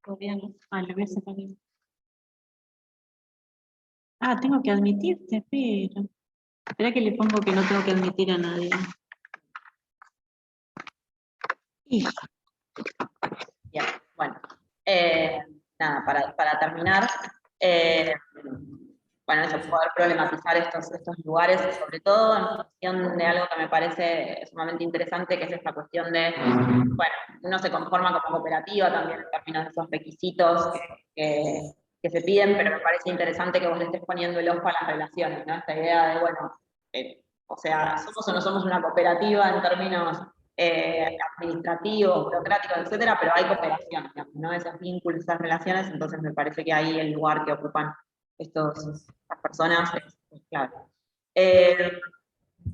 Todavía no. Le voy a sacar. Tengo que admitirte, pero... Espera que le pongo que no tengo que admitir a nadie. Hija. Bien, bueno. Nada, para terminar, bueno, eso, poder problematizar estos lugares, sobre todo en función de algo que me parece sumamente interesante, que es esta cuestión de, bueno, uno se conforma como cooperativa también en términos de esos requisitos que se piden, pero me parece interesante que vos le estés poniendo el ojo a las relaciones, ¿no? Esta idea de, bueno, o sea, somos o no somos una cooperativa en términos administrativos, burocráticos, etcétera, pero hay cooperación, digamos, ¿no? Esos vínculos, esas relaciones, entonces me parece que ahí el lugar que ocupan estas personas es clave.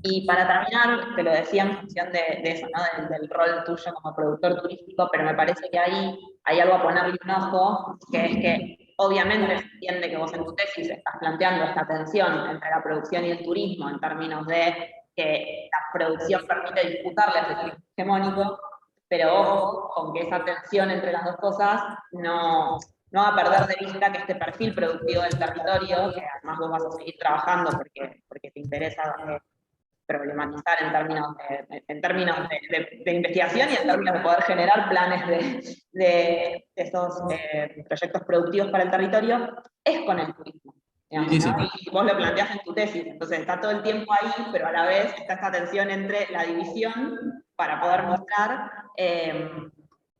Y para terminar, te lo decía en función de eso, ¿no? Del rol tuyo como productor turístico, pero me parece que ahí hay algo a ponerle un ojo, que es que obviamente se entiende que vos en tu tesis estás planteando esta tensión entre la producción y el turismo en términos de que la producción permite disputarle al turismo hegemónico, pero ojo con que esa tensión entre las dos cosas no va a perder de vista que este perfil productivo del territorio, que además vos vas a seguir trabajando porque te interesa problematizar en términos de investigación y en términos de poder generar planes de esos proyectos productivos para el territorio, es con el turismo. Digamos, Sí, sí. ¿no? Y vos lo planteás en tu tesis, entonces está todo el tiempo ahí, pero a la vez está esta tensión entre la división para poder mostrar,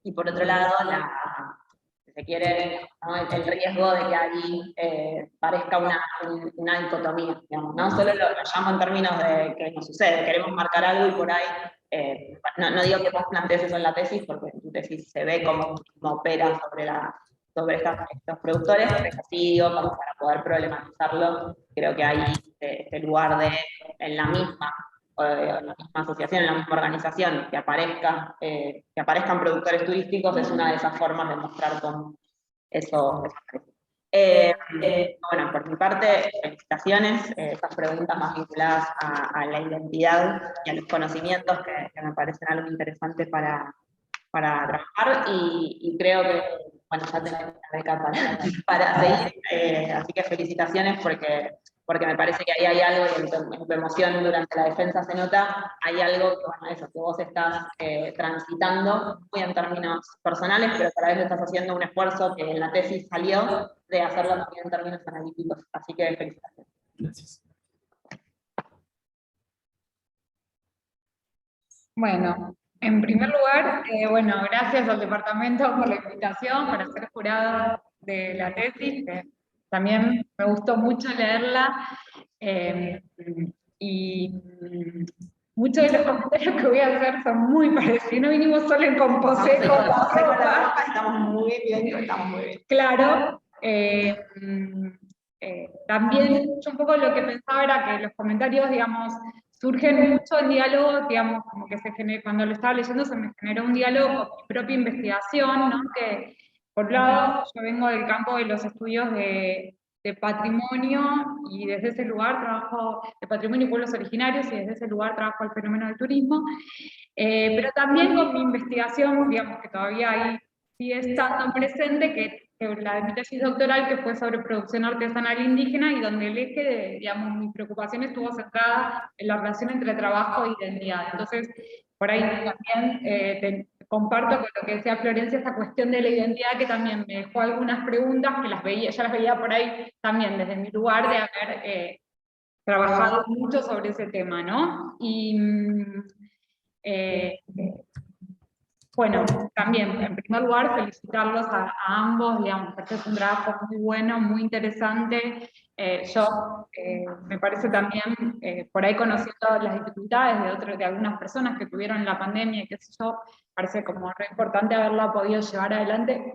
y por otro lado, si se quiere, ¿no? el riesgo de que ahí parezca una dicotomía, digamos, ¿no? Solo lo llamo en términos de que nos sucede, queremos marcar algo y por ahí, no digo que vos plantees eso en la tesis, porque en tu tesis se ve cómo opera sobre estos productores, pero es así, digo, como para poder problematizarlo, creo que hay este lugar de, en la misma asociación, en la misma organización, que aparezcan productores turísticos, es una de esas formas de mostrar cómo eso bueno, por mi parte, felicitaciones, estas preguntas más vinculadas a la identidad y a los conocimientos que me parecen algo interesante para trabajar y creo que, bueno, ya tengo la beca para seguir, así que felicitaciones porque me parece que ahí hay algo, y en tu emoción durante la defensa se nota, hay algo que, bueno, eso, que vos estás transitando, muy en términos personales, pero a la vez estás haciendo un esfuerzo que en la tesis salió de hacerlo también en términos analíticos, así que felicitaciones. Gracias. Bueno, en primer lugar, bueno, gracias al departamento por la invitación para ser jurado de la tesis, que también me gustó mucho leerla, y muchos de los comentarios que voy a hacer son muy parecidos, no vinimos solo en composé con la ropa. Estamos muy bien. Claro, también yo un poco lo que pensaba era que los comentarios, digamos, surgen mucho en diálogo, digamos, como que cuando lo estaba leyendo se me generó un diálogo con mi propia investigación, ¿no? Que por un lado yo vengo del campo de los estudios de patrimonio y desde ese lugar trabajo de patrimonio y pueblos originarios y desde ese lugar trabajo el fenómeno del turismo, pero también con mi investigación, digamos que todavía ahí sigue estando presente, que la de mi tesis doctoral, que fue sobre producción artesanal indígena, y donde el eje de, digamos, mi preocupación estuvo centrada en la relación entre trabajo e identidad. Entonces, por ahí también comparto con lo que decía Florencia, esta cuestión de la identidad, que también me dejó algunas preguntas que ya las veía por ahí también desde mi lugar de haber trabajado mucho sobre ese tema, ¿no? Y bueno, también, en primer lugar, felicitarlos a ambos, digamos, porque es un trabajo muy bueno, muy interesante. Me parece también, por ahí conociendo las dificultades de algunas personas que tuvieron la pandemia, y qué sé yo, parece como re importante haberla podido llevar adelante,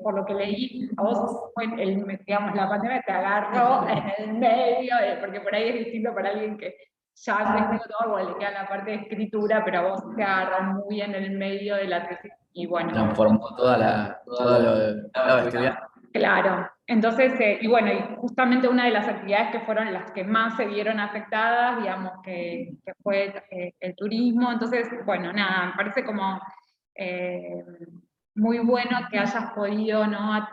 por lo que leí, a vos, digamos, la pandemia te agarró en el medio, porque por ahí es distinto para alguien que ya investigó todo, bueno, le queda la parte de escritura, pero a vos te agarró muy en el medio de la tesis, y bueno. Transformó todo lo estudiante. Claro, entonces, y bueno, y justamente una de las actividades que fueron las que más se vieron afectadas, digamos, que fue el turismo, entonces, bueno, nada, me parece como muy bueno que hayas podido, ¿no?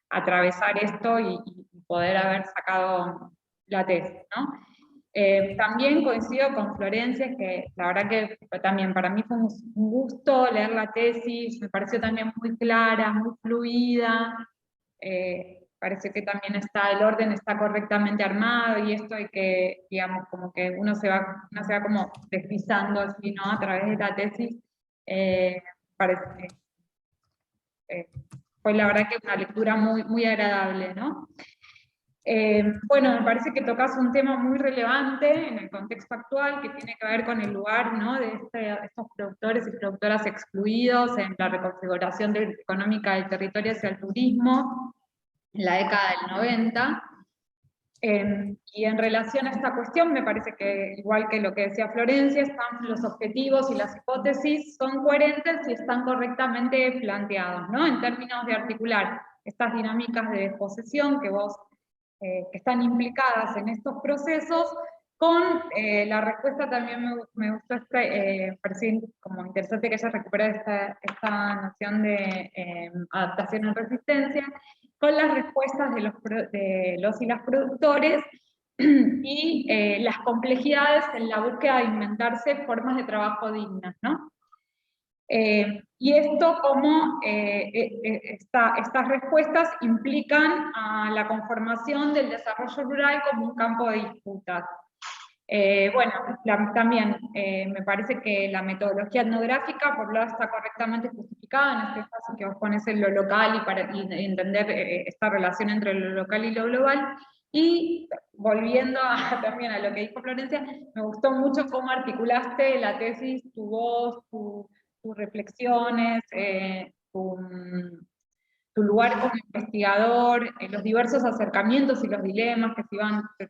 Atravesar esto y poder haber sacado la tesis, ¿no? También coincido con Florencia, que la verdad que también para mí fue un gusto leer la tesis, me pareció también muy clara, muy fluida, parece que también el orden está correctamente armado y esto hay que, digamos, como que uno se va como deslizando así, ¿no? A través de la tesis, parece, fue la verdad que una lectura muy, muy agradable, ¿no? Bueno, me parece que tocas un tema muy relevante en el contexto actual que tiene que ver con el lugar, ¿no? de estos productores y productoras excluidos en la reconfiguración económica del territorio hacia el turismo en la década del 90. Y en relación a esta cuestión, me parece que, igual que lo que decía Florencia, los objetivos y las hipótesis son coherentes y están correctamente planteados, ¿no? En términos de articular estas dinámicas de desposesión que están implicadas en estos procesos, con la respuesta también me gustó, pareció como interesante que ella recupera esta noción de adaptación en resistencia, con las respuestas de los y las productores y las complejidades en la búsqueda de inventarse formas de trabajo dignas, ¿no? Y esto como estas respuestas implican a la conformación del desarrollo rural como un campo de disputas. Bueno, también me parece que la metodología etnográfica, por un lado, está correctamente justificada en este caso que vos pones en lo local y entender esta relación entre lo local y lo global. Y volviendo también a lo que dijo Florencia, me gustó mucho cómo articulaste la tesis, tu voz, tus reflexiones, tu lugar como investigador, los diversos acercamientos y los dilemas que se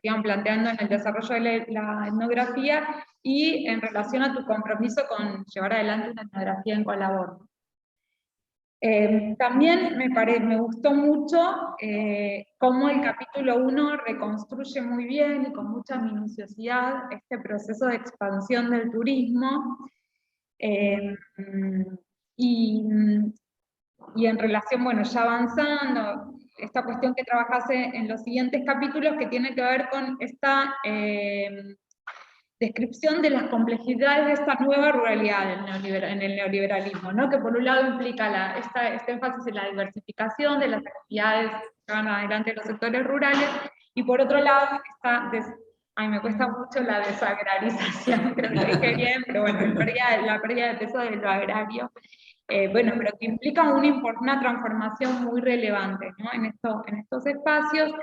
iban planteando en el desarrollo de la etnografía y en relación a tu compromiso con llevar adelante una etnografía en Colabor. También me gustó mucho cómo el capítulo 1 reconstruye muy bien y con mucha minuciosidad este proceso de expansión del turismo, y en relación, bueno, ya avanzando, esta cuestión que trabajase en los siguientes capítulos que tiene que ver con esta descripción de las complejidades de esta nueva ruralidad en el neoliberalismo, ¿no? Que por un lado implica este énfasis en la diversificación de las actividades que van adelante en los sectores rurales, y por otro lado ay, me cuesta mucho la desagrarización, creo que dije bien, pero bueno, la pérdida de peso de lo agrario, bueno, pero que implica una transformación muy relevante, ¿no? en estos espacios.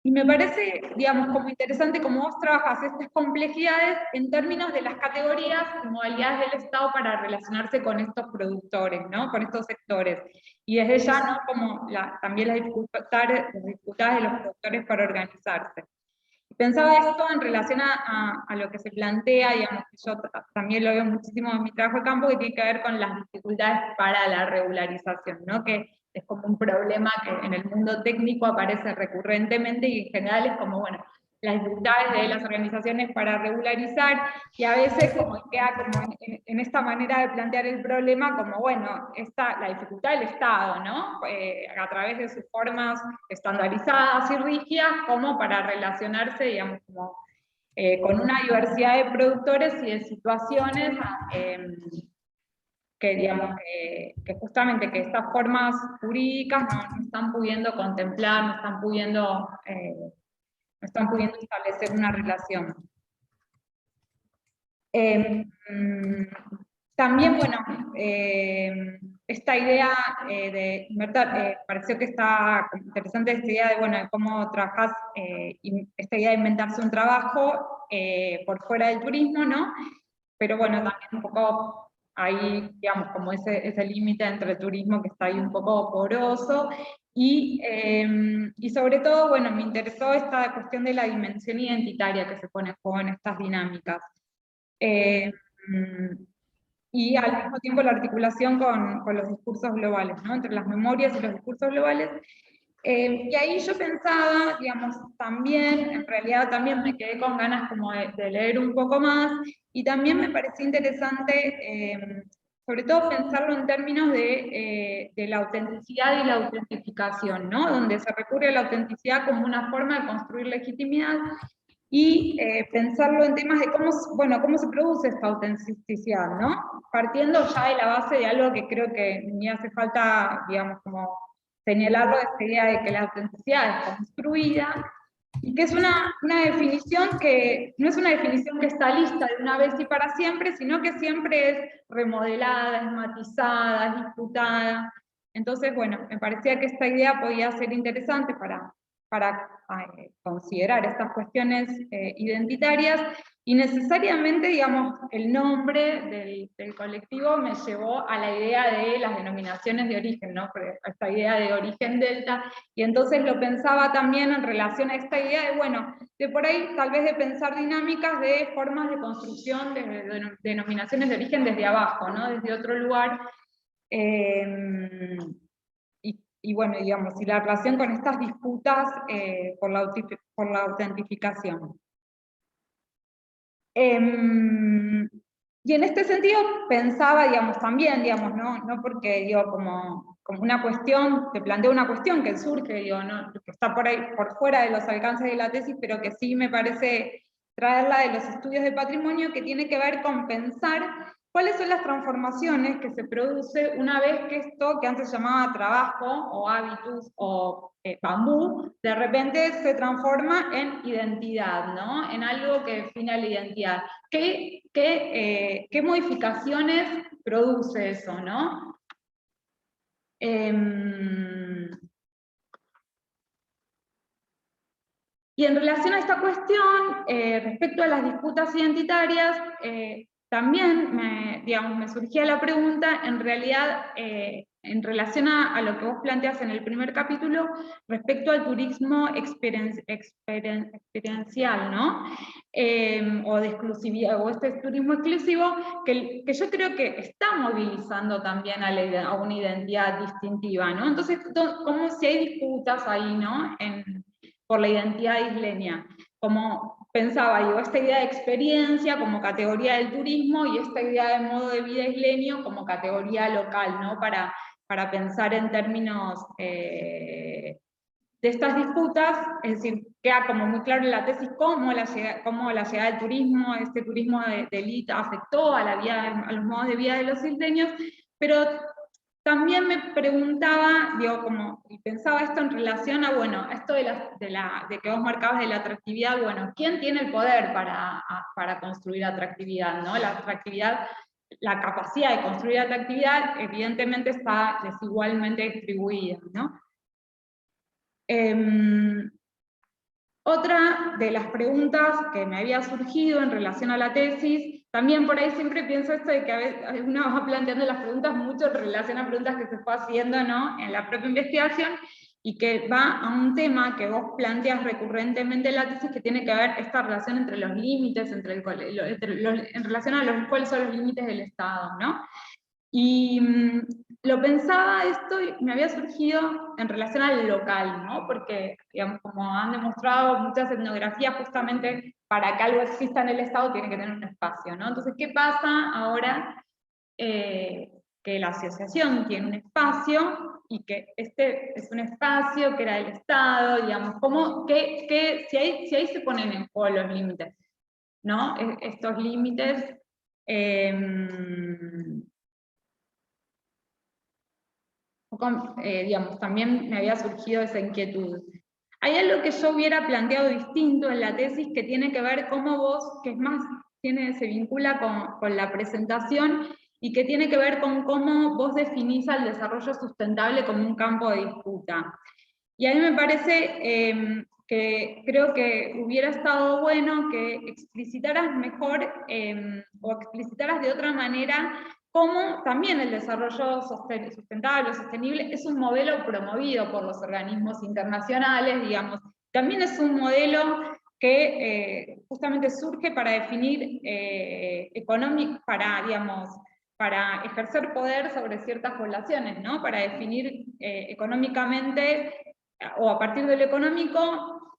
Y me parece, digamos, como interesante cómo vos trabajas estas complejidades en términos de las categorías y modalidades del Estado para relacionarse con estos productores, ¿no? Con estos sectores. Y desde ya, ¿no? Como también las dificultades de los productores para organizarse. Pensaba esto en relación a lo que se plantea, digamos, que yo también lo veo muchísimo en mi trabajo de campo, que tiene que ver con las dificultades para la regularización, ¿no? Que es como un problema que en el mundo técnico aparece recurrentemente y en general es como, bueno, las dificultades de las organizaciones para regularizar, y a veces como queda como en esta manera de plantear el problema como, bueno, la dificultad del Estado, ¿no? A través de sus formas estandarizadas y rígidas, como para relacionarse, digamos, como con una diversidad de productores y de situaciones que, digamos, que justamente que estas formas jurídicas no están pudiendo contemplar, no están pudiendo establecer una relación. También, bueno, esta idea de invertir, pareció que está interesante esta idea de, bueno, de cómo trabajás, esta idea de inventarse un trabajo por fuera del turismo, ¿no? Pero bueno, también un poco ahí, digamos, como ese límite entre el turismo que está ahí un poco poroso, y sobre todo, bueno, me interesó esta cuestión de la dimensión identitaria que se pone en juego en estas dinámicas. Y al mismo tiempo la articulación con los discursos globales, ¿no? Entre las memorias y los discursos globales. Y ahí yo pensaba, digamos, también, en realidad también me quedé con ganas como de leer un poco más, y también me pareció interesante sobre todo pensarlo en términos de la autenticidad y la autentificación, ¿no? Donde se recurre a la autenticidad como una forma de construir legitimidad, y pensarlo en temas de cómo se produce esta autenticidad, ¿no? Partiendo ya de la base de algo que creo que ni hace falta, digamos, como señalarlo, esta idea de que la autenticidad es construida, y que es una definición que no es una definición que está lista de una vez y para siempre, sino que siempre es remodelada, es matizada, es disputada. Entonces, bueno, me parecía que esta idea podía ser interesante para considerar estas cuestiones identitarias, y necesariamente, digamos, el nombre del colectivo me llevó a la idea de las denominaciones de origen, ¿no? Esta idea de origen delta, y entonces lo pensaba también en relación a esta idea de, bueno, de por ahí tal vez de pensar dinámicas de formas de construcción de denominaciones de origen desde abajo, ¿no? Desde otro lugar. Y bueno, digamos, y la relación con estas disputas por la autentificación. Y en este sentido pensaba, digamos, también, digamos, no porque, digo, como una cuestión, te planteo una cuestión que surge, digo, ¿no? Que está por ahí, por fuera de los alcances de la tesis, pero que sí me parece traerla de los estudios de patrimonio, que tiene que ver con pensar cuáles son las transformaciones que se produce una vez que esto que antes se llamaba trabajo, o hábitus, o bambú, de repente se transforma en identidad, ¿no? En algo que define la identidad. ¿Qué modificaciones produce eso, no? Y en relación a esta cuestión, respecto a las disputas identitarias, también me surgía la pregunta, en realidad, en relación a lo que vos planteas en el primer capítulo, respecto al turismo experiencial, ¿no? O de exclusividad, o este turismo exclusivo, que yo creo que está movilizando también a una identidad distintiva, ¿no? Entonces, como si hay disputas ahí, ¿no? Por la identidad isleña, como pensaba, digo, esta idea de experiencia como categoría del turismo y esta idea de modo de vida isleño como categoría local, ¿no? Para pensar en términos de estas disputas, es decir, queda como muy claro en la tesis cómo la llegada del turismo, este turismo de élite afectó a los modos de vida de los isleños, pero también me preguntaba, digo, y pensaba esto en relación a, bueno, esto de que vos marcabas de la atractividad, bueno, ¿quién tiene el poder para construir atractividad, ¿no? La atractividad, la capacidad de construir atractividad, evidentemente está desigualmente distribuida, ¿no? Otra de las preguntas que me había surgido en relación a la tesis, también por ahí siempre pienso esto de que a veces uno va planteando las preguntas mucho en relación a preguntas que se fue haciendo, ¿no? En la propia investigación, y que va a un tema que vos planteas recurrentemente en la tesis, que tiene que ver esta relación entre los límites, en relación a cuáles son los límites del Estado, ¿no? Y lo pensaba esto y me había surgido en relación al local, ¿no? Porque, digamos, como han demostrado muchas etnografías, justamente para que algo exista en el Estado tiene que tener un espacio, ¿no? Entonces, ¿qué pasa ahora que la asociación tiene un espacio y que este es un espacio que era del Estado, digamos, si ahí se ponen en juego los límites, ¿no? Estos límites digamos, también me había surgido esa inquietud. Hay algo que yo hubiera planteado distinto en la tesis que tiene que ver cómo vos, que es más, se vincula con la presentación, y que tiene que ver con cómo vos definís al desarrollo sustentable como un campo de disputa. Y a mí me parece que creo que hubiera estado bueno que explicitaras mejor o explicitaras de otra manera cómo también el desarrollo sustentable o sostenible es un modelo promovido por los organismos internacionales, digamos. También es un modelo que justamente surge para definir para ejercer poder sobre ciertas poblaciones, ¿no? Para definir económicamente, o a partir de lo económico,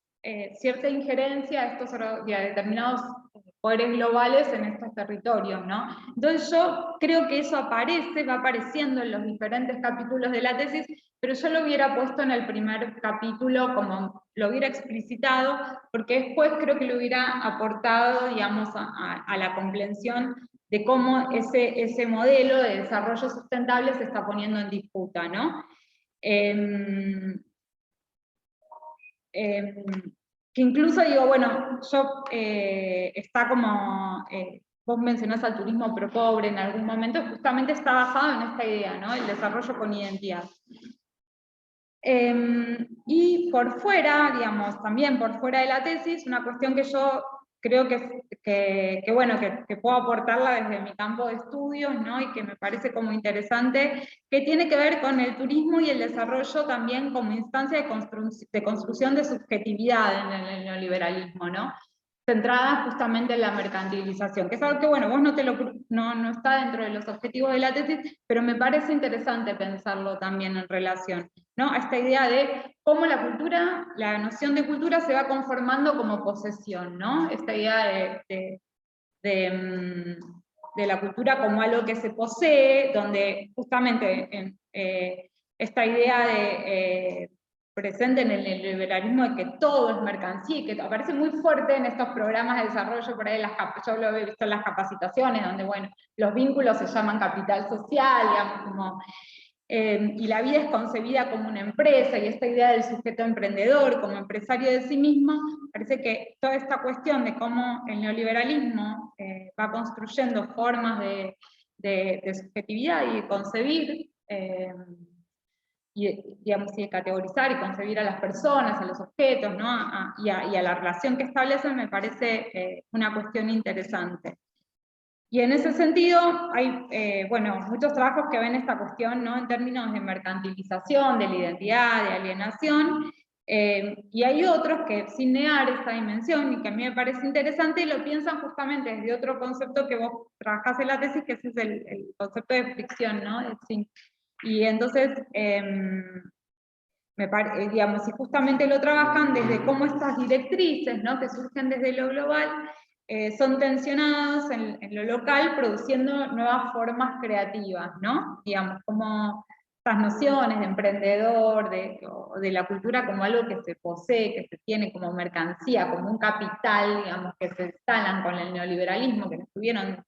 cierta injerencia de determinados poderes globales en estos territorios, ¿no? Entonces yo creo que eso va apareciendo en los diferentes capítulos de la tesis, pero yo lo hubiera puesto en el primer capítulo, como lo hubiera explicitado, porque después creo que lo hubiera aportado, digamos, a la comprensión de cómo ese modelo de desarrollo sustentable se está poniendo en disputa, ¿no? Que incluso digo, bueno, yo está como, vos mencionás al turismo pro pobre en algún momento, justamente está basado en esta idea, ¿no? El desarrollo con identidad. Y por fuera, digamos, también por fuera de la tesis, una cuestión que yo creo que puedo aportarla desde mi campo de estudios, ¿no? Y que me parece como interesante, que tiene que ver con el turismo y el desarrollo también como instancia de construcción de subjetividad en el neoliberalismo, ¿no? Centrada justamente en la mercantilización, que es algo que, bueno, vos no está dentro de los objetivos de la tesis, pero me parece interesante pensarlo también en relación, ¿no? A esta idea de cómo la cultura, la noción de cultura se va conformando como posesión, ¿no? Esta idea de la cultura como algo que se posee, donde justamente esta idea presente en el liberalismo de que todo es mercancía, y que aparece muy fuerte en estos programas de desarrollo, por ahí yo lo he visto en las capacitaciones, donde, bueno, los vínculos se llaman capital social, digamos, como, y la vida es concebida como una empresa, y esta idea del sujeto emprendedor como empresario de sí mismo, parece que toda esta cuestión de cómo el neoliberalismo va construyendo formas de subjetividad y de concebir, y, digamos, y de categorizar y concebir a las personas, a los objetos, ¿no? y a la relación que establecen, me parece una cuestión interesante. Y en ese sentido, hay bueno, muchos trabajos que ven esta cuestión, ¿no? En términos de mercantilización, de la identidad, de alienación, y hay otros que, sin negar esta dimensión, y que a mí me parece interesante, lo piensan justamente desde otro concepto que vos trabajás en la tesis, que ese es el concepto de fricción, ¿no? Y entonces, digamos, y justamente lo trabajan desde cómo estas directrices, ¿no? Que surgen desde lo global, son tensionadas en lo local, produciendo nuevas formas creativas, ¿no? Digamos, como estas nociones de emprendedor, de la cultura como algo que se posee, que se tiene como mercancía, como un capital, digamos, que se instalan con el neoliberalismo, que no estuvieron,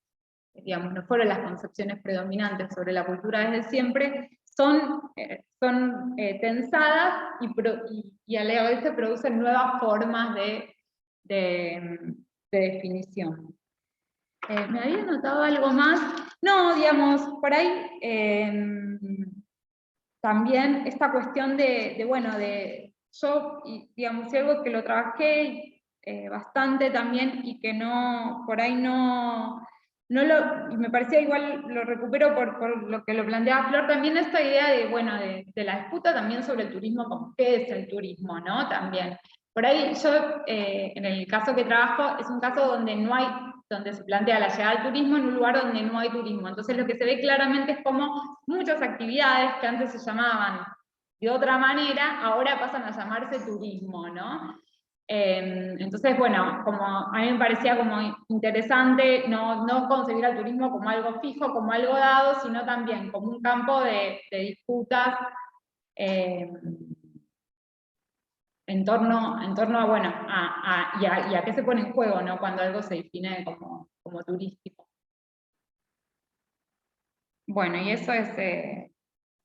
digamos, no fueron las concepciones predominantes sobre la cultura desde siempre, son tensadas y a la vez se producen nuevas formas de definición. ¿Me había notado algo más? No, digamos, por ahí también esta cuestión digamos, y algo que lo trabajé bastante también y que no, por ahí y me parecía igual, lo recupero por lo que lo planteaba Flor, también esta idea de la disputa también sobre el turismo, como qué es el turismo, ¿no? También. Por ahí yo, en el caso que trabajo, es un caso donde se plantea la llegada al turismo en un lugar donde no hay turismo. Entonces lo que se ve claramente es como muchas actividades que antes se llamaban de otra manera, ahora pasan a llamarse turismo, ¿no? Entonces, bueno, como a mí me parecía como interesante no concebir al turismo como algo fijo, como algo dado, sino también como un campo de disputas en torno a, bueno, y a qué se pone en juego, ¿no? Cuando algo se define como turístico. Bueno, y eso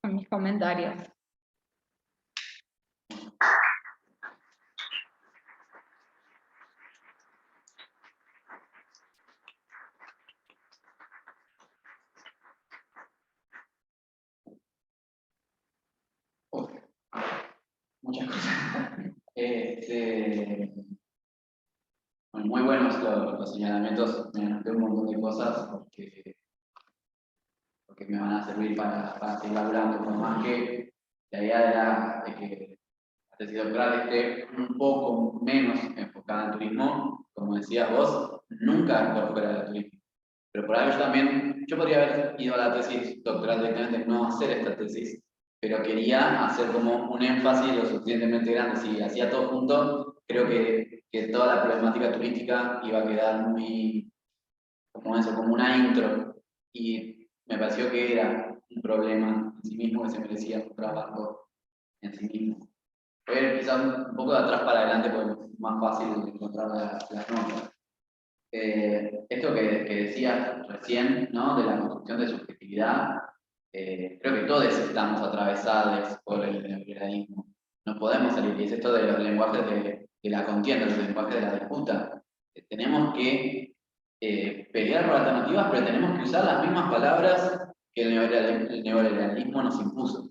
son mis comentarios. Muchas cosas. Bueno, muy buenos los señalamientos, me anoté un montón de cosas porque me van a servir para seguir laburando, por más que la idea de que la tesis doctoral esté un poco menos enfocada en turismo, como decías vos, nunca por fuera del turismo. Pero por ahí yo podría haber ido a la tesis doctoral directamente, no hacer esta tesis, pero quería hacer como un énfasis lo suficientemente grande. Si hacía todo junto, creo que toda la problemática turística iba a quedar muy, como eso, como una intro. Y me pareció que era un problema en sí mismo que se merecía un trabajo en sí mismo. Voy a ir quizás un poco de atrás para adelante porque es más fácil de encontrar las notas. Esto que decías recién, ¿no? De la construcción de subjetividad, creo que todos estamos atravesados por el neoliberalismo. No podemos salir, y es esto de los lenguajes de la contienda, los lenguajes de la disputa. Tenemos que pelear por alternativas, pero tenemos que usar las mismas palabras que el neoliberalismo nos impuso.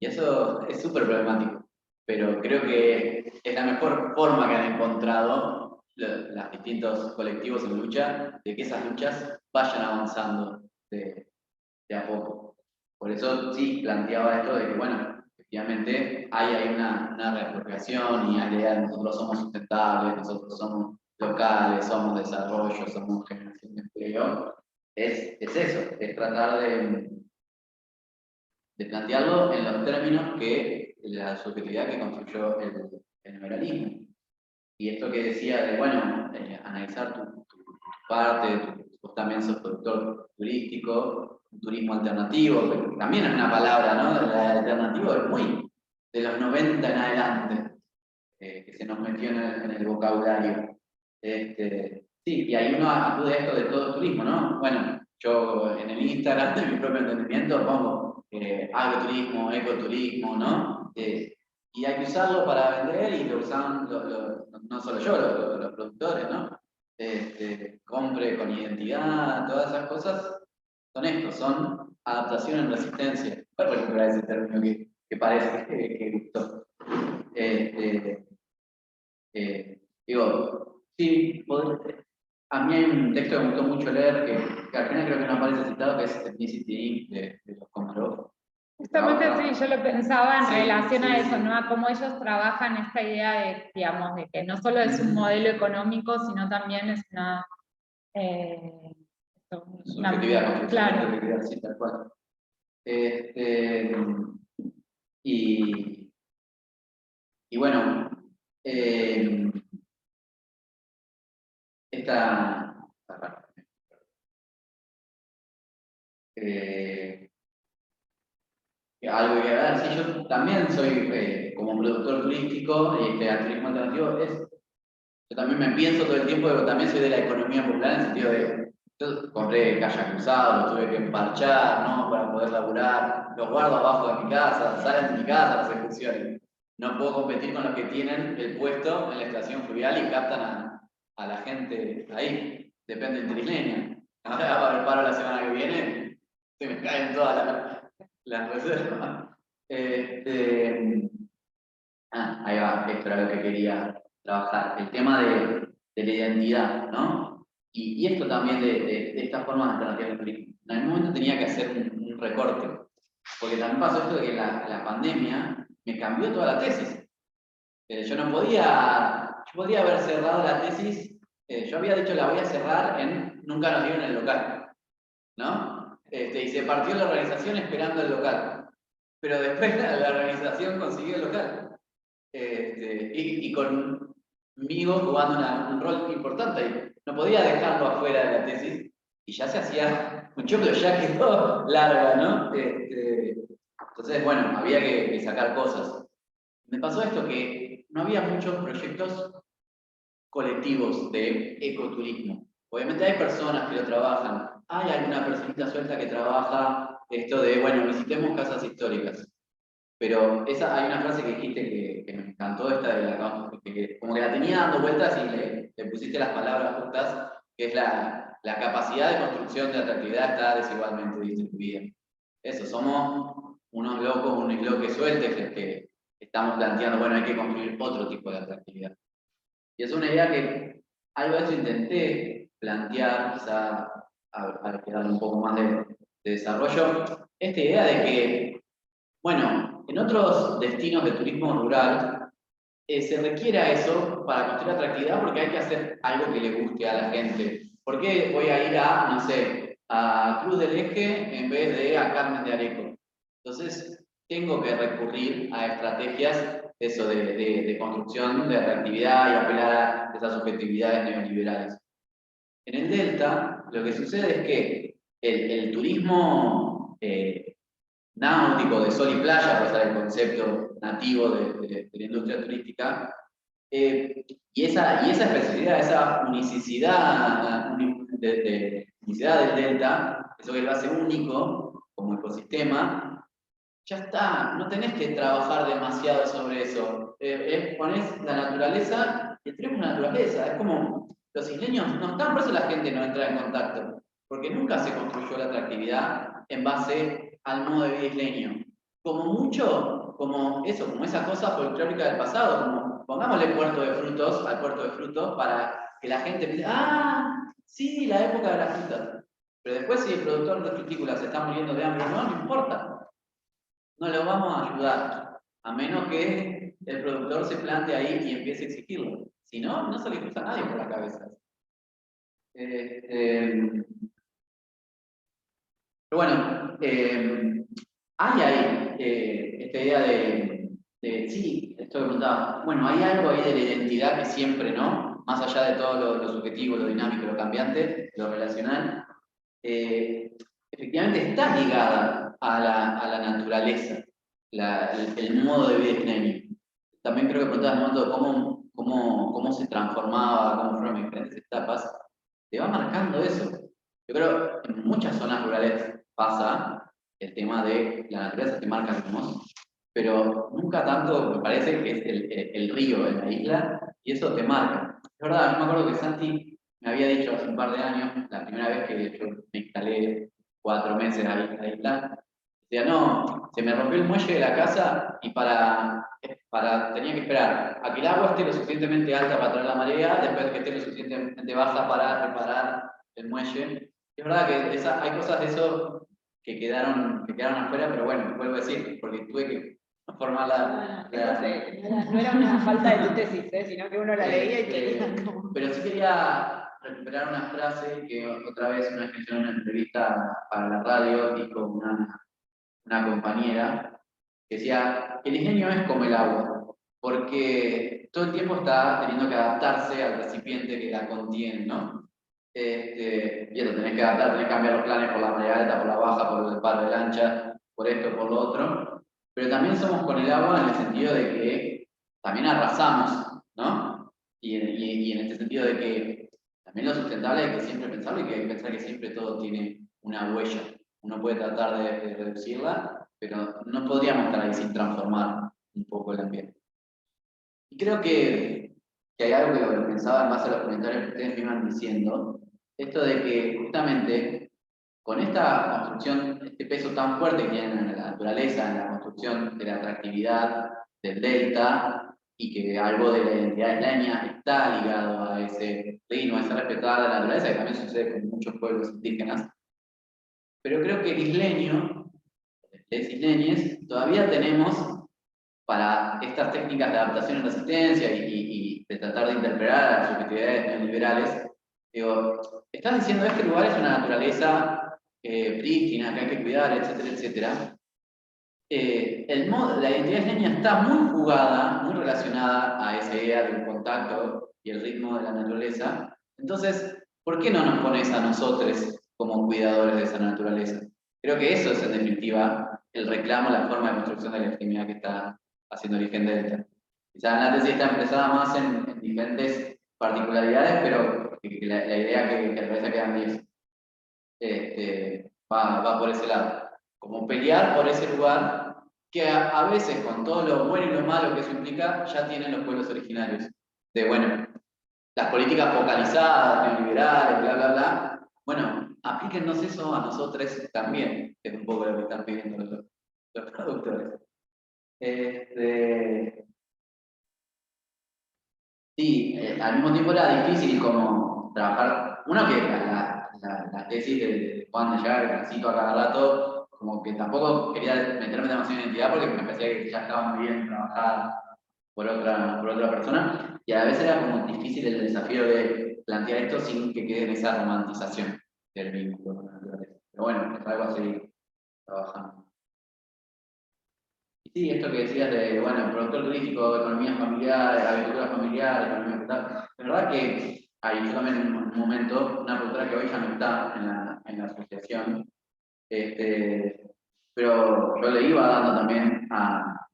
Y eso es súper problemático, pero creo que es la mejor forma que han encontrado los distintos colectivos en lucha, de que esas luchas vayan avanzando de a poco. Por eso sí planteaba esto de que, bueno, efectivamente hay una reapropiación y hay la idea de nosotros somos sustentables, nosotros somos locales, somos desarrollo, somos generación de empleo. Es eso, es tratar de plantearlo en los términos que la subjetividad que construyó el neoliberalismo. Y esto que decía de, bueno, analizar tu parte, vos también sos productor turístico, un turismo alternativo, que también es una palabra, ¿no? El alternativo es muy de los 90 en adelante, que se nos metió en el vocabulario. Sí, y ahí uno acude a esto de todo turismo, ¿no? Bueno, yo en el Instagram de mi propio entendimiento pongo agroturismo, ecoturismo, ¿no? Y hay que usarlo para vender y lo usan no solo yo, los productores, ¿no? Compre con identidad, todas esas cosas son esto, son adaptación en resistencia. Voy a recuperar ese término que parece que gustó. Digo, sí, a mí hay un texto que me gustó mucho leer, que al final creo que no aparece citado, que es Ethnicity de los Komarov. Justamente sí, yo lo pensaba en Sí, relación a sí, eso, sí. ¿no? A cómo ellos trabajan esta idea de, digamos, de que no solo es un modelo económico, sino también es una... Subjetividad, construcción claro. de subjetividad, sí, tal cual. Y bueno, esta parte. Algo que ver, sí, yo también soy como productor turístico y el turismo alternativo yo también me pienso todo el tiempo, pero también soy de la economía popular en el sentido de, yo compré kayak cruzado, los tuve que emparchar, ¿no? Para poder laburar, los guardo abajo de mi casa, salen de mi casa las excursiones. No puedo competir con los que tienen el puesto en la estación fluvial y captan a la gente ahí, depende del trisleño. Ahora para el paro la semana que viene, se me caen todas las reservas. Ahí va, esto era lo que quería trabajar. El tema de la identidad, ¿no? Y esto también de esta forma alternativa de turismo. En algún momento tenía que hacer un recorte, porque también pasó esto de que la pandemia me cambió toda la tesis. Yo podía haber cerrado la tesis, yo había dicho la voy a cerrar en nunca nos dieron el local, ¿no? Y se partió la organización esperando el local, pero después la organización consiguió el local. Y conmigo jugando un rol importante ahí. No podía dejarlo afuera de la tesis y ya se hacía un choclo, ya quedó larga, ¿no? Entonces, bueno, había que sacar cosas. Me pasó esto que no había muchos proyectos colectivos de ecoturismo. Obviamente hay personas que lo trabajan, hay alguna personita suelta que trabaja esto de, bueno, visitemos casas históricas. Pero hay una frase que dijiste que me encantó, esta de que como que la tenía dando vueltas y le pusiste las palabras justas, que es la capacidad de construcción de atractividad está desigualmente distribuida. Eso, somos unos locos, unos bloques sueltos que estamos planteando, bueno, hay que construir otro tipo de atractividad. Y es una idea que algo de eso intenté plantear, quizá al quedar un poco más de desarrollo, esta idea de que, bueno, en otros destinos de turismo rural se requiere eso para construir atractividad porque hay que hacer algo que le guste a la gente. ¿Por qué voy a ir no sé, a Cruz del Eje en vez de a Carmen de Areco? Entonces, tengo que recurrir a estrategias eso de construcción, de reactividad y apelar a esas subjetividades neoliberales. En el Delta, lo que sucede es que el turismo náutico de sol y playa, para usar el concepto nativo de la industria turística, y esa especialidad, esa unicidad, unicidad del Delta, eso que lo hace único como ecosistema, ya está, no tenés que trabajar demasiado sobre eso. Ponés la naturaleza y tenemos naturaleza. Es como los isleños no están, por eso la gente no entra en contacto, porque nunca se construyó la atractividad en base al modo de vida isleño. Como mucho, como eso, como esa cosa folclórica del pasado, como pongámosle puerto de frutos al puerto de frutos para que la gente piense, ah, sí, la época de las frutas. Pero después si el productor de frutícolas se está muriendo de hambre, no importa. No lo vamos a ayudar, a menos que el productor se plante ahí y empiece a exigirlo. Si no, no se le cruza a nadie por la cabeza. Pero bueno, hay ahí esta idea sí, esto que preguntaba, bueno, hay algo ahí de la identidad que siempre, ¿no? Más allá de todo lo subjetivo, lo dinámico, lo cambiante, lo relacional, efectivamente está ligada a la naturaleza. El modo de vida isleño. También creo que preguntabas un momento cómo se transformaba, cómo fueron diferentes etapas. Te va marcando eso. Yo creo que en muchas zonas rurales pasa el tema de la naturaleza te marca ritmos, pero nunca tanto me parece que es el río en la isla y eso te marca. Es verdad, yo me acuerdo que Santi me había dicho hace un par de años, la primera vez que yo me instalé 4 meses ahí en la isla, decía, no, se me rompió el muelle de la casa y tenía que esperar a que el agua esté lo suficientemente alta para traer la marea, después que esté lo suficientemente baja para reparar el muelle. Es verdad que hay cosas de eso que quedaron afuera, pero bueno, vuelvo a decir, porque tuve que formar No era una falta de tu tesis, sino que uno la leía y quería como... Pero sí quería recuperar una frase que otra vez una vez que hice una entrevista para la radio dijo una compañera que decía, el isleño es como el agua, porque todo el tiempo está teniendo que adaptarse al recipiente que la contiene, ¿no? Y eso, tenés que adaptar, tenés que cambiar los planes por la marea alta, por la baja, por el par de lancha, por esto, por lo otro, pero también somos con el agua en el sentido de que también arrasamos, ¿no? Y en este sentido de que también lo sustentable hay que siempre pensarlo y que hay que pensar que siempre todo tiene una huella. Uno puede tratar de reducirla, pero no podríamos estar ahí sin transformar un poco el ambiente. Y creo que hay algo que lo pensaba en base a los comentarios que ustedes me iban diciendo, esto de que justamente con esta construcción, este peso tan fuerte que tiene en la naturaleza, en la construcción de la atractividad del delta, y que algo de la identidad isleña está ligado a ese ritmo, a esa respetada de la naturaleza, que también sucede con muchos pueblos indígenas. Pero creo que el isleño, los isleños, todavía tenemos para estas técnicas de adaptación y resistencia y de tratar de interpretar las subjetividades neoliberales. Digo, estás diciendo este lugar es una naturaleza prístina, que hay que cuidar, etcétera, etcétera. La identidad isleña está muy jugada, muy relacionada a esa idea del contacto y el ritmo de la naturaleza. Entonces, ¿por qué no nos pones a nosotros como cuidadores de esa naturaleza? Creo que eso es en definitiva el reclamo, la forma de construcción de la legitimidad que está haciendo Origen Delta. Quizás en la tesis está empezada más en diferentes particularidades, pero la idea que la cabeza quedan 10 va por ese lado. Como pelear por ese lugar que a veces, con todo lo bueno y lo malo que eso implica, ya tienen los pueblos originarios. De, bueno, las políticas focalizadas, neoliberales, bla, bla, bla. Bueno, aplíquennos eso a nosotros también, que es un poco lo que están pidiendo los productores. Sí, al mismo tiempo era difícil como trabajar. Uno que la tesis de Juan de Llegar, que la cito a cada rato, como que tampoco quería meterme demasiado en identidad porque me parecía que ya estaba muy bien trabajada por otra persona, y a la vez era como difícil el desafío de plantear esto sin que quede en esa romantización del vínculo con la naturaleza. Pero bueno, es algo a seguir trabajando. Sí, esto que decías de, bueno, productor turístico, economía familiar, agricultura familiar, economía ambiental. La verdad que hay, yo también en un momento, una productora que hoy ya no está en la asociación, pero yo le iba dando también a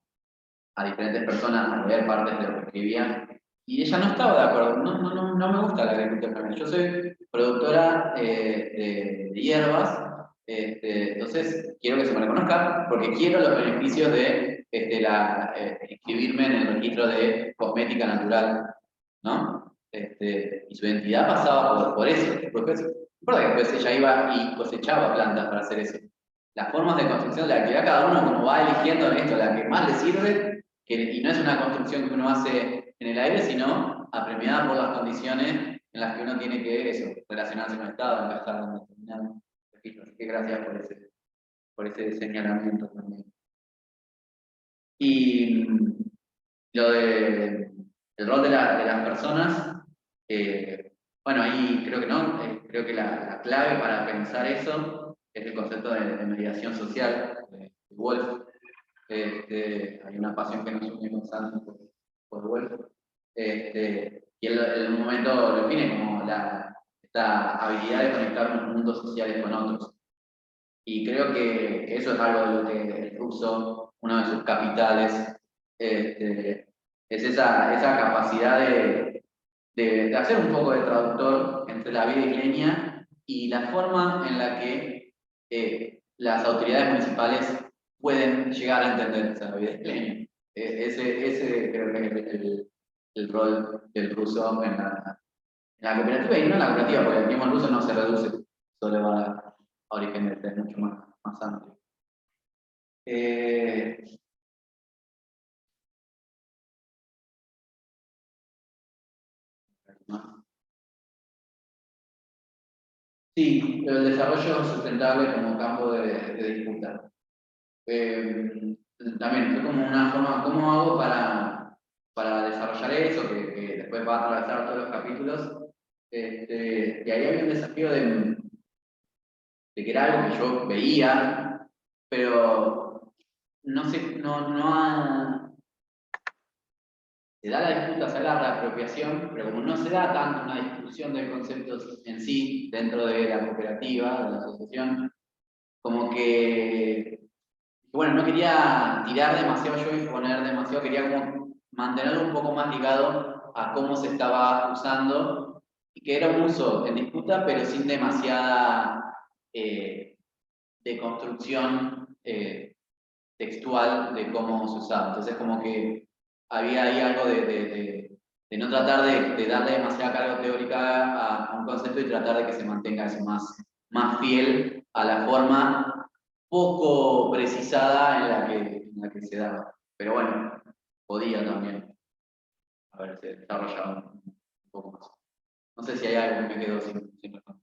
diferentes personas a leer partes de lo que escribía, y ella no estaba de acuerdo, no me gusta la agricultura familiar. Yo soy productora de hierbas, entonces quiero que se me reconozca porque quiero los beneficios de inscribirme en el registro de cosmética natural, ¿no? Y su identidad pasaba por eso, porque después ella iba y cosechaba plantas para hacer eso. Las formas de construcción de la actividad, cada uno como va eligiendo esto, la que más le sirve, y no es una construcción que uno hace en el aire, sino apremiada por las condiciones en las que uno tiene que relacionarse con el Estado, encajar en determinados registros. Así que gracias por ese señalamiento también. Y el rol de las personas, bueno, ahí creo que no, creo que la clave para pensar eso es el concepto de mediación social de Wolf. Hay una pasión que nos unimos antes por Wolf. Y él en un momento lo define como esta habilidad de conectar unos mundos sociales con otros. Y creo que eso es algo de lo que el ruso, uno de sus capitales, es esa capacidad de hacer un poco de traductor entre la vida isleña y la forma en la que las autoridades municipales pueden llegar a entender esa vida isleña. Ese creo que es el rol del ruso en la cooperativa, y no en la cooperativa, porque el mismo ruso no se reduce solo a origen es mucho más amplio. Sí, el desarrollo sustentable como campo de disputa. También fue como una forma, ¿cómo hago para desarrollar eso? Que después va a atravesar todos los capítulos. Y ahí había un desafío de que era algo que yo veía, pero no sé, se da la disputa, se da la reapropiación, pero como no se da tanto una discusión de conceptos en sí dentro de la cooperativa, de la asociación, como que, bueno, no quería tirar demasiado yo y poner demasiado, quería como mantenerlo un poco más ligado a cómo se estaba usando, y que era un uso en disputa, pero sin demasiada deconstrucción textual de cómo se usaba. Entonces como que había ahí algo de no tratar de darle demasiada carga teórica a un concepto y tratar de que se mantenga eso más fiel a la forma poco precisada en la que se daba. Pero bueno, podía también haberse desarrollado un poco más. No sé si hay algo que me quedó sin responder.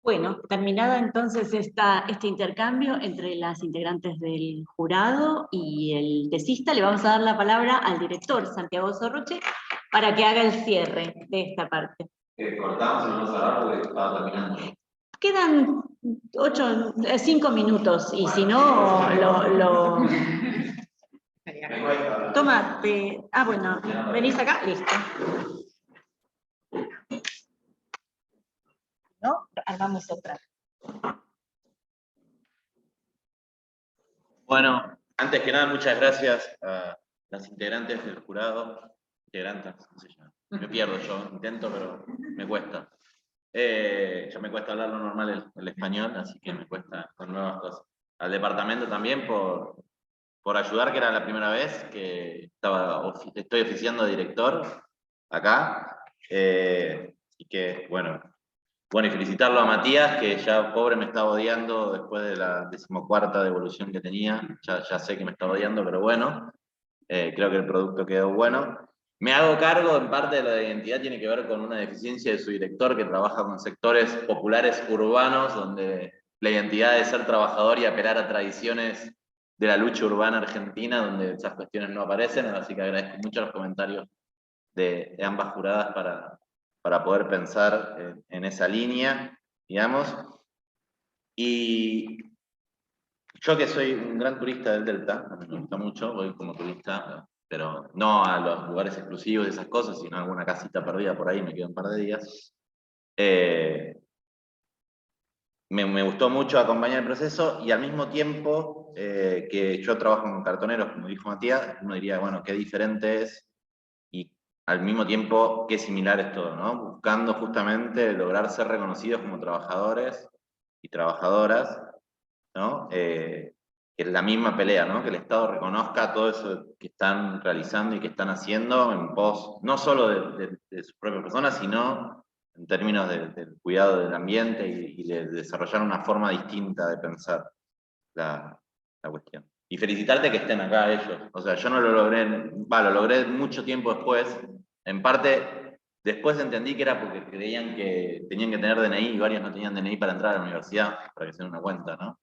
Bueno, terminada entonces este intercambio entre las integrantes del jurado y el tesista, le vamos a dar la palabra al director, Santiago Sorroche, para que haga el cierre de esta parte. Cortamos y vamos a hablar porque estaba terminando. Quedan 5 minutos, y si no, Me cuesta. Toma, bueno, venís acá, listo. ¿No? Hagamos otra. Bueno, antes que nada, muchas gracias a las integrantes del jurado. Integrantes, ¿cómo se llama? Me pierdo yo, intento, pero me cuesta. Ya me cuesta hablar lo normal el español, así que me cuesta con nuevas cosas. Al departamento también por ayudar, que era la primera vez que estoy oficiando de director acá. Y que, bueno, y felicitarlo a Matías, que ya pobre me estaba odiando después de la 14ª devolución que tenía. Ya sé que me estaba odiando, pero bueno, creo que el producto quedó bueno. Me hago cargo, en parte de la identidad tiene que ver con una deficiencia de su director, que trabaja con sectores populares urbanos, donde la identidad de ser trabajador y apelar a tradiciones de la lucha urbana argentina, donde esas cuestiones no aparecen, así que agradezco mucho los comentarios de ambas juradas para poder pensar en esa línea. digamos. Y yo que soy un gran turista del Delta, a mí me gusta mucho, voy como turista, pero no a los lugares exclusivos de esas cosas, sino a alguna casita perdida por ahí, me quedo un par de días. Me gustó mucho acompañar el proceso y al mismo tiempo que yo trabajo con cartoneros, como dijo Matías, uno diría, bueno, qué diferente es y al mismo tiempo qué similar es todo, ¿no? Buscando justamente lograr ser reconocidos como trabajadores y trabajadoras, ¿no? Que es la misma pelea, ¿no? Que el Estado reconozca todo eso que están realizando y que están haciendo en pos, no solo de sus propias personas, sino en términos del cuidado del ambiente y de desarrollar una forma distinta de pensar la cuestión. Y felicitarte que estén acá ellos. O sea, yo no lo logré, lo logré mucho tiempo después. En parte, después entendí que era porque creían que tenían que tener DNI y varios no tenían DNI para entrar a la universidad, para que se den una cuenta, ¿no?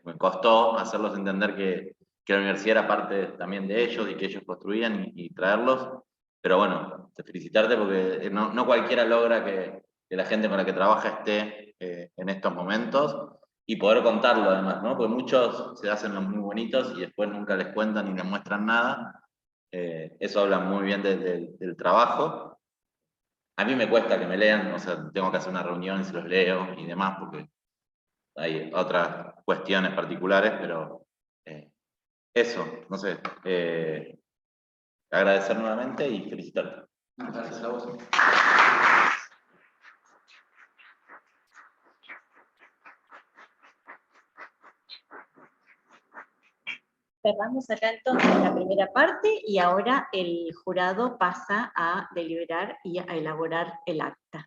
Me costó hacerlos entender que la universidad era parte también de ellos y que ellos construían y traerlos. Pero bueno, felicitarte porque no cualquiera logra que la gente con la que trabaja esté en estos momentos y poder contarlo además, ¿no? Porque muchos se hacen los muy bonitos y después nunca les cuentan ni les muestran nada. Eso habla muy bien del trabajo. A mí me cuesta que me lean, o sea, tengo que hacer una reunión y se los leo y demás, porque hay otras cuestiones particulares, pero eso, no sé. Agradecer nuevamente y felicitarte. Gracias a vos. Cerramos acá entonces la primera parte y ahora el jurado pasa a deliberar y a elaborar el acta.